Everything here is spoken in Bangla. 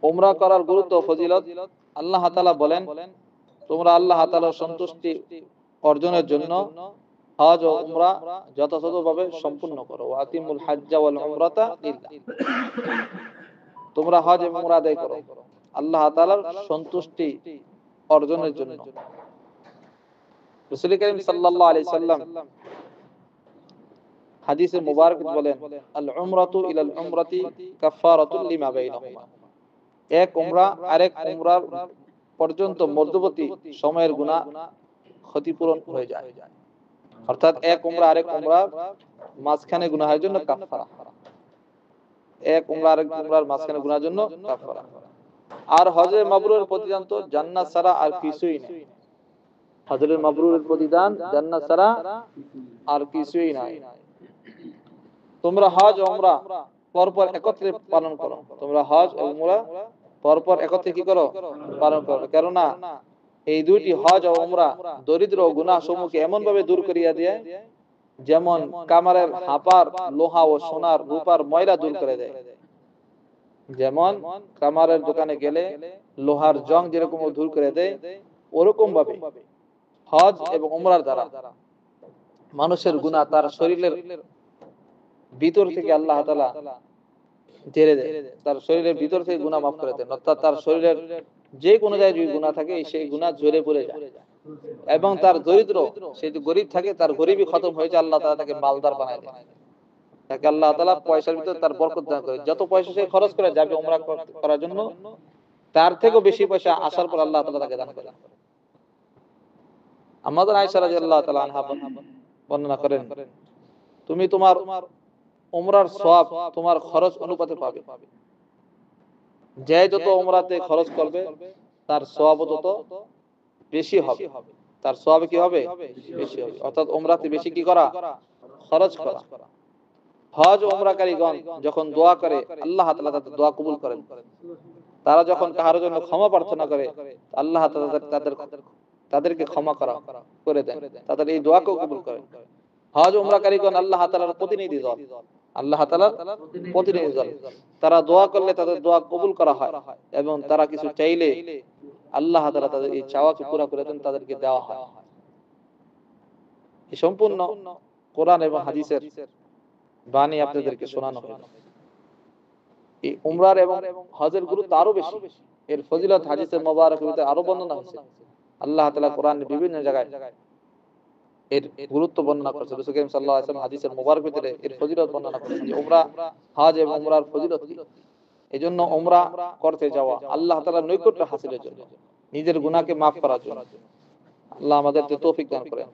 উমরা করার গুরুত্ব ও ফজিলত আল্লাহ তাআলা বলেন, তোমরা আল্লাহ তাআলার সন্তুষ্টি অর্জনের জন্য হজ ও উমরা যথাযথভাবে সম্পূর্ণ করো। ওয়াতিমুল হাজ্জা ওয়াল উমরাতা লিল্লাহ, তোমরা হজ এবং উমরা আদায় করো আল্লাহ তাআলার সন্তুষ্টি অর্জনের জন্য। রাসূল কারীম সাল্লাল্লাহু আলাইহি সাল্লাম হাদিসে মুবারক বলেন, আল উমরাতু ইলাল উমরাতি কাফারাতুল লিমা বাইনাহুমা, এক উমরা আরেক উমরার পর্যন্ত মধ্যবর্তী সময়ের গুনাহ ক্ষতিপূরণ হয়ে যায়। অর্থাৎ এক উমরা আরেক উমরার মাঝখানে গুনাহের জন্য কাফারা, এক উমরা আরেক উমরার মাঝখানে গুনাহের জন্য কাফারা। আর হজে মাবরুরের প্রতিদান তো জান্নাত ছাড়া আর কিছুই নেই। হজে মাবরুরের প্রতিদান জান্নাত ছাড়া আর কিছুই নাই। তোমরা হজ ও উমরা পরপর একত্রে পালন করো, তোমরা হজ ও উমরা পরপর একত্রে কি করো? পালন করো। কেননা এই দুইটি হজ ও উমরা দরিদ্র ও গুনাহ সমূহকে এমন ভাবে দূর করিয়া দেয়, যেমন কামারের হাপার লোহা ও সোনার রূপার ময়লা দূর করে দেয়। যেমন কামারের দোকানে গেলে লোহার জং যেরকম দূর করে দেয়, ওরকম ভাবে হজ এবং উমরার দ্বারা মানুষের গুনাহ তার শরীরের ভিতর থেকে আল্লাহ তাআলা ঝেড়ে দেয়, তার শরীরের ভিতর থেকে গুনাহ মাফ করে দেন। অর্থাৎ তার শরীরের যে কোনো জায়গায় যদি গুনাহ থাকে সেই গুনাহ ঝরে পড়ে যায়। এবং তার দরিদ্র, সে যদি গরিব থাকে তার গরিবই খতম হয়ে যায়, আল্লাহ তাআলা তাকে মালদার বানায় দেন। তাকে আল্লাহ তাআলা পয়সার ভিতরে তার বরকত দান করে। যত পয়সা সে খরচ করে যাবে উমরা করার জন্য, তার থেকেও বেশি পয়সা আসার পর আল্লাহ তাআলা তাকে দান করে। আমাদের আয়েশা রাদিয়াল্লাহু তাআলা আনহা বর্ণনা করেন, তুমি তোমার উমরার সওয়াব তোমার খরচ অনুপাতে পাবে। যে যত উমরাতে খরচ করবে তার সওয়াব তত বেশি হবে, তার সওয়াব কি হবে? বেশি হবে। অর্থাৎ উমরাতে বেশি কি করা? খরচ করা। হজ ও উমরাকারীগণ যখন দোয়া করে আল্লাহ তাআলা তাদের দোয়া কবুল করেন। তারা যখন কারোর জন্য ক্ষমা প্রার্থনা করে আল্লাহ তাআলা তাদেরকে ক্ষমা করে দেন, তাদের এই দোয়াকেও কবুল করেন। হজ ও উমরাকারীগণ আল্লাহ তাআলার প্রতিনিধি দল, আল্লাহ তাআলার প্রতিনিধি দল। তারা দোয়া করলে তাদের দোয়া কবুল করা হয় এবং তারা কিছু চাইলে আল্লাহ তাআলা তাদের এই চাওয়াকে পুরো করে দেন, তাদেরকে দেওয়া হয়। এই সম্পূর্ণ কোরআন এবং হাদিসের বাণী আপনাদেরকে শোনানো হলো। এই উমরার এবং হজের গুরুত্ব আরো বেশি, এর ফজিলত হাদিসে মুবারকের ভিতরে আরো বর্ণনা হয়েছে। আল্লাহ তাআলা কোরআনের বিভিন্ন জায়গায় এর গুরুত্ব বর্ণনা করেছেন। রাসূল সাল্লাল্লাহু আলাইহি ওয়াসাল্লাম হাদিসের মুবারকের ভিতরে এর ফজিলত বর্ণনা করেছেন যে উমরা, হজ এবং উমরার ফজিলত কি। এজন্য উমরা করতে যাওয়া আল্লাহ তাআলার নৈকট্য হাসিলের জন্য, নিজের গুনাহকে মাফ করার জন্য। আল্লাহ আমাদেরকে তৌফিক দান করেন।